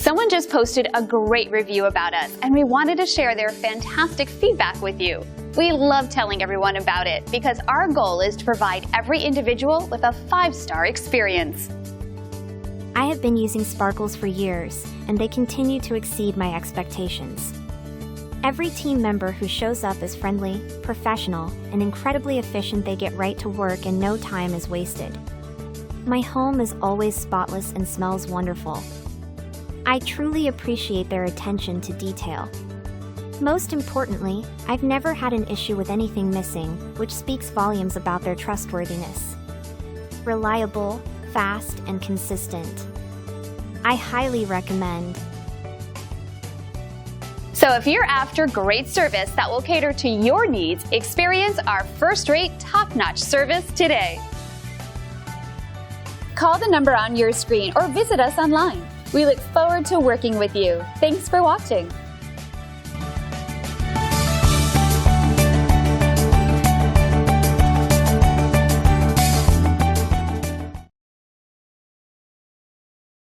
Someone just posted a great review about us, and we wanted to share their fantastic feedback with you. We love telling everyone about it because our goal is to provide every individual with a 5-star experience. I have been using sparkles for years, and they continue to exceed my expectations. Every team member who shows up is friendly, professional, and incredibly efficient. They get right to work and no time is wasted. My home is always spotless and smells wonderful. I truly appreciate their attention to detail. Most importantly, I've never had an issue with anything missing, which speaks volumes about their trustworthiness. Reliable, fast, and consistent. I highly recommend. So if you're after great service that will cater to your needs, experience our first-rate, top-notch service today. Call the number on your screen or visit us online. We look forward to working with you. Thanks for watching.